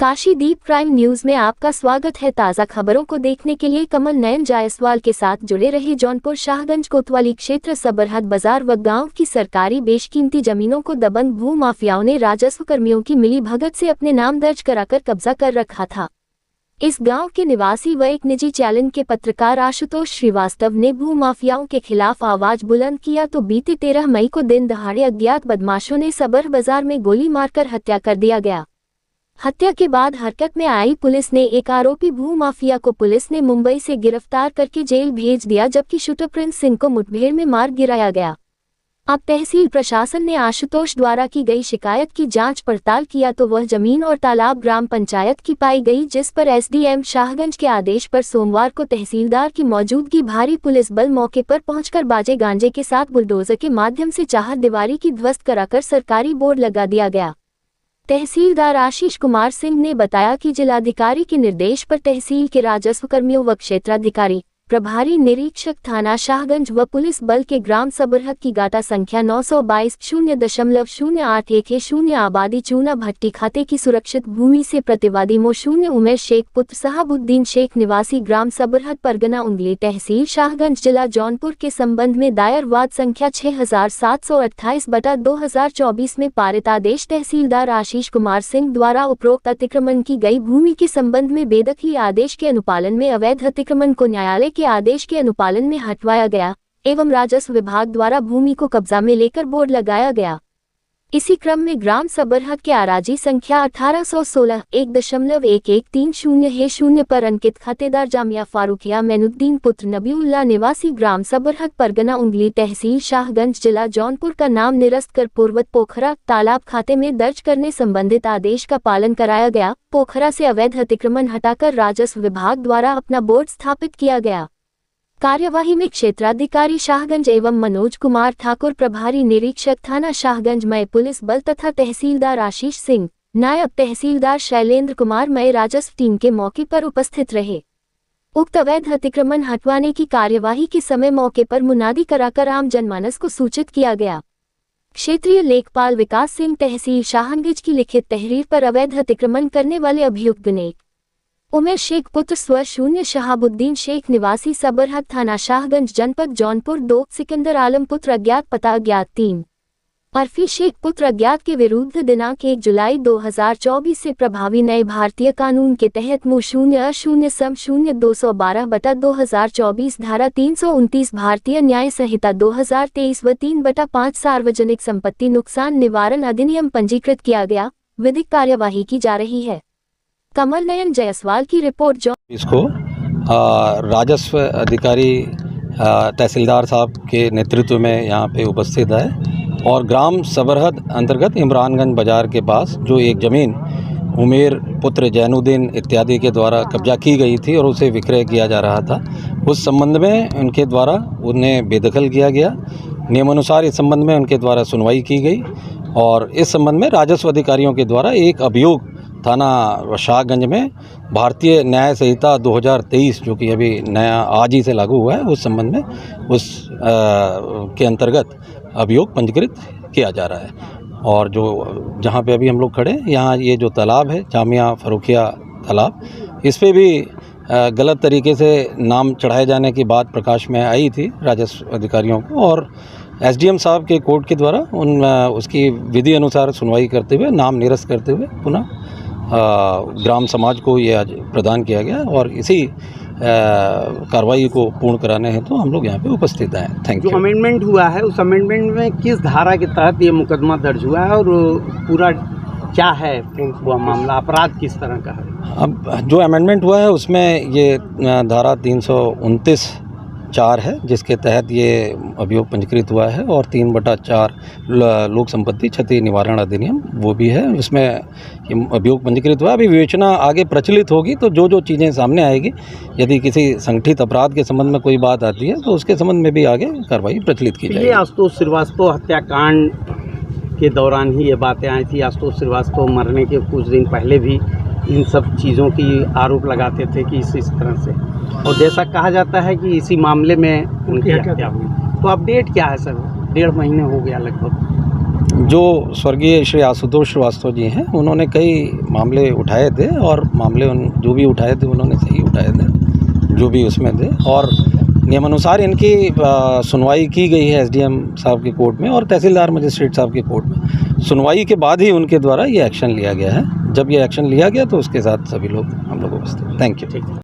काशीदीप prime news में आपका स्वागत है। ताज़ा खबरों को देखने के लिए कमल नयन जायसवाल के साथ जुड़े रहे। जौनपुर शाहगंज कोतवाली क्षेत्र सबरहद बाजार व गांव की सरकारी बेशकीमती जमीनों को दबंग भू माफियाओं ने राजस्व कर्मियों की मिली भगत से अपने नाम दर्ज कराकर कब्जा कर रखा था। इस गांव के निवासी व एक निजी चैनल के पत्रकार आशुतोष श्रीवास्तव ने भू माफियाओं के खिलाफ आवाज बुलंद किया तो बीते 13 मई को दिन दहाड़े अज्ञात बदमाशों ने सबर बाजार में गोली मारकर हत्या कर दिया गया। हत्या के बाद हरकत में आई पुलिस ने एक आरोपी भू माफिया को पुलिस ने मुंबई से गिरफ्तार करके जेल भेज दिया, जबकि शूटर प्रिंस सिंह को मुठभेड़ में मार गिराया गया। अब तहसील प्रशासन ने आशुतोष द्वारा की गई शिकायत की जांच पड़ताल किया तो वह जमीन और तालाब ग्राम पंचायत की पाई गई, जिस पर एसडीएम शाहगंज के आदेश पर सोमवार को तहसीलदार की मौजूदगी भारी पुलिस बल मौके पर पहुंचकर बाजे गांजे के साथ बुलडोजर के माध्यम से चारदीवारी की ध्वस्त कराकर सरकारी बोर्ड लगा दिया गया। तहसीलदार आशीष कुमार सिंह ने बताया कि जिलाधिकारी के निर्देश पर तहसील के राजस्व कर्मियों व क्षेत्राधिकारी, प्रभारी निरीक्षक थाना शाहगंज व पुलिस बल के ग्राम सबरहद की गाटा संख्या 922.0.0810 आबादी चूना भट्टी खाते की सुरक्षित भूमि से प्रतिवादी मोशून उमेर शेख पुत्र साहबुद्दीन शेख निवासी ग्राम सबरहद परगना उंगली तहसील शाहगंज जिला जौनपुर के संबंध में दायर वाद संख्या 6728/2024 में पारित आदेश तहसीलदार आशीष कुमार सिंह द्वारा उपरोक्त अतिक्रमण की गई भूमि के संबंध में बेदखली आदेश के अनुपालन में अवैध अतिक्रमण को न्यायालय के आदेश के अनुपालन में हटवाया गया एवं राजस्व विभाग द्वारा भूमि को कब्जा में लेकर बोर्ड लगाया गया। इसी क्रम में ग्राम सबरहद के आराजी संख्या 1816.11130 पर अंकित खातेदार जामिया फारूकिया मैनुद्दीन पुत्र नबीउल्लाह निवासी ग्राम सबरहद परगना उंगली तहसील शाहगंज जिला जौनपुर का नाम निरस्त कर पूर्वत पोखरा तालाब खाते में दर्ज करने संबंधित आदेश का पालन कराया गया। पोखरा से अवैध अतिक्रमण हटाकर राजस्व विभाग द्वारा अपना बोर्ड स्थापित किया गया। कार्यवाही में क्षेत्राधिकारी शाहगंज एवं मनोज कुमार ठाकुर, प्रभारी निरीक्षक थाना शाहगंज मय पुलिस बल तथा तहसीलदार आशीष सिंह, नायब तहसीलदार शैलेंद्र कुमार मय राजस्व टीम के मौके पर उपस्थित रहे। उक्त अवैध अतिक्रमण हटवाने की कार्यवाही के समय मौके पर मुनादी कराकर आम जनमानस को सूचित किया गया। क्षेत्रीय लेखपाल विकास सिंह तहसील शाहगंज की लिखित तहरीर पर अवैध अतिक्रमण करने वाले अभियुक्त गुनेग उमेर शेख पुत्र स्व शहाबुद्दीन शेख निवासी सबरहद थाना शाहगंज जनपद जौनपुर 2, सिकंदर आलम पुत्र अज्ञात पता अज्ञात 3, अरफी शेख पुत्र अज्ञात के विरुद्ध दिनांक 1 जुलाई 2024 से प्रभावी नए भारतीय कानून के तहत मु/0/0212/2024 धारा 329 भारतीय न्याय संहिता 2023 व 3/5 सार्वजनिक संपत्ति नुकसान निवारण अधिनियम पंजीकृत किया गया। विधिक कार्यवाही की जा रही है। कमल नयन जायसवाल की रिपोर्ट। इसको राजस्व अधिकारी तहसीलदार साहब के नेतृत्व में यहाँ पे उपस्थित है और ग्राम सबरहद अंतर्गत इमरानगंज बाज़ार के पास जो एक ज़मीन उमेर पुत्र जैनुद्दीन इत्यादि के द्वारा कब्जा की गई थी और उसे विक्रय किया जा रहा था, उस संबंध में उनके द्वारा उन्हें बेदखल किया गया। नियमानुसार इस संबंध में उनके द्वारा सुनवाई की गई और इस संबंध में राजस्व अधिकारियों के द्वारा एक अभियोग थाना शाहगंज में भारतीय न्याय संहिता 2023 जो कि अभी नया आज ही से लागू हुआ है, उस संबंध में उस के अंतर्गत अभियोग पंजीकृत किया जा रहा है। और जो जहाँ पे अभी हम लोग खड़े यहाँ ये जो तालाब है जामिया फारूकिया तालाब, इस पे भी गलत तरीके से नाम चढ़ाए जाने की बात प्रकाश में आई थी राजस्व अधिकारियों को और एसडीएम साहब के कोर्ट के द्वारा उसकी विधि अनुसार सुनवाई करते हुए नाम निरस्त करते हुए पुनः ग्राम समाज को ये आज प्रदान किया गया और इसी कार्रवाई को पूर्ण कराने हेतु हम लोग यहाँ पे उपस्थित हैं। Thank you. जो अमेंडमेंट हुआ है उस अमेंडमेंट में किस धारा के तहत ये मुकदमा दर्ज हुआ है और पूरा क्या है वो मामला, अपराध किस तरह का है? अब जो अमेंडमेंट हुआ है उसमें ये धारा 329(4) है जिसके तहत ये अभियोग पंजीकृत हुआ है और 3/4 लोक संपत्ति क्षति निवारण अधिनियम वो भी है, उसमें ये अभियोग पंजीकृत हुआ। अभी विवेचना आगे प्रचलित होगी तो जो चीज़ें सामने आएगी, यदि किसी संगठित अपराध के संबंध में कोई बात आती है तो उसके संबंध में भी आगे कार्रवाई प्रचलित की जाएगी। ये आशुतोष श्रीवास्तव हत्याकांड के दौरान ही ये बातें आई थी। आशुतोष श्रीवास्तव मरने के कुछ दिन पहले भी इन सब चीज़ों की आरोप लगाते थे कि इस तरह से, और जैसा कहा जाता है कि इसी मामले में उनकी हत्या हुई। तो अपडेट क्या है सर? 1.5 महीने हो गया लगभग। जो स्वर्गीय श्री आशुतोष श्रीवास्तव जी हैं, उन्होंने कई मामले उठाए थे और मामले जो भी उठाए थे उन्होंने सही उठाए थे, जो भी उसमें थे। और नियमानुसार इनकी सुनवाई की गई है एसडीएम साहब की कोर्ट में और तहसीलदार मजिस्ट्रेट साहब की कोर्ट में। सुनवाई के बाद ही उनके द्वारा ये एक्शन लिया गया है। जब ये एक्शन लिया गया तो उसके साथ सभी लोग हम लोग उपस्थित। Thank you.